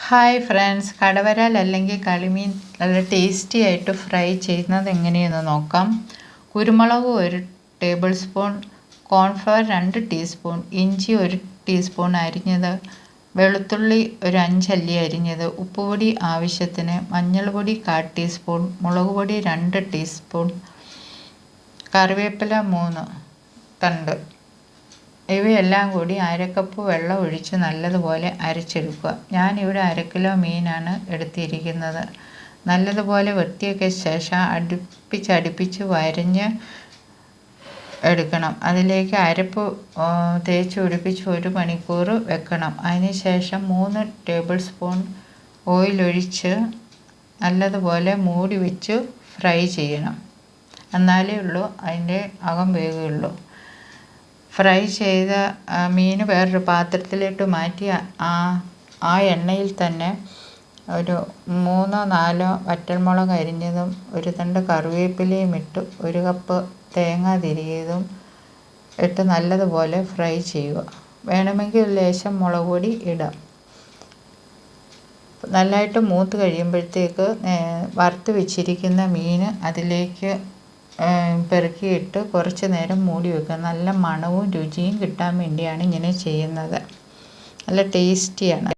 Hi friends, കടവരാൽ അല്ലെങ്കിൽ കളിമീൻ നല്ല tasty ആയിട്ട് ഫ്രൈ ചെയ്യുന്നത് എങ്ങനെയെന്ന് നോക്കാം. കുരുമുളക് 1 ടേബിൾ സ്പൂൺ, കോൺഫ്ലവർ 2 ടീസ്പൂൺ, ഇഞ്ചി 1 ടീസ്പൂൺ അരിഞ്ഞത്, വെളുത്തുള്ളി ഒരു 5 അല്ലി അരിഞ്ഞത്, ഉപ്പുപൊടി ആവശ്യത്തിന്, മഞ്ഞൾപ്പൊടി 1/4 ടീസ്പൂൺ, മുളക് പൊടി 2 ടീസ്പൂൺ, കറിവേപ്പില 3 തണ്ട്. ഇവയെല്ലാം കൂടി 1/2 കപ്പ് വെള്ളം ഒഴിച്ച് നല്ലതുപോലെ അരച്ചെടുക്കുക. ഞാനിവിടെ 1/2 കിലോ മീനാണ് എടുത്തിരിക്കുന്നത്. നല്ലതുപോലെ വൃത്തിയാക്കിയ ശേഷം അടുപ്പിച്ച് വരഞ്ഞ് എടുക്കണം. അതിലേക്ക് അരപ്പ് തേച്ച് പിടിപ്പിച്ച് 1 മണിക്കൂർ വെക്കണം. അതിനുശേഷം 3 ടേബിൾ സ്പൂൺ ഓയിൽ ഒഴിച്ച് നല്ലതുപോലെ മൂടി വെച്ച് ഫ്രൈ ചെയ്യണം. എന്നാലേ ഉള്ളൂ അതിൻ്റെ അകം വേകുകയുള്ളൂ. ഫ്രൈ ചെയ്ത മീൻ വേറൊരു പാത്രത്തിലിട്ട് മാറ്റി ആ എണ്ണയിൽ തന്നെ ഒരു 3-4 വറ്റൽമുളക് അരിഞ്ഞതും 1 തണ്ട് കറിവേപ്പിലയും ഇട്ട് 1 കപ്പ് തേങ്ങ തിരികിയതും ഇട്ട് നല്ലതുപോലെ ഫ്രൈ ചെയ്യുക. വേണമെങ്കിൽ ലേശം മുളക് പൊടി ഇടാം. നല്ലതായിട്ട് മൂത്ത് കഴിയുമ്പോഴത്തേക്ക് വറുത്ത് വെച്ചിരിക്കുന്ന മീൻ അതിലേക്ക് പെറുക്കിയിട്ട് കുറച്ച് നേരം മൂടി വെക്കുക. നല്ല മണവും രുചിയും കിട്ടാൻ വേണ്ടിയാണ് ഇങ്ങനെ ചെയ്യുന്നത്. നല്ല ടേസ്റ്റിയാണ്.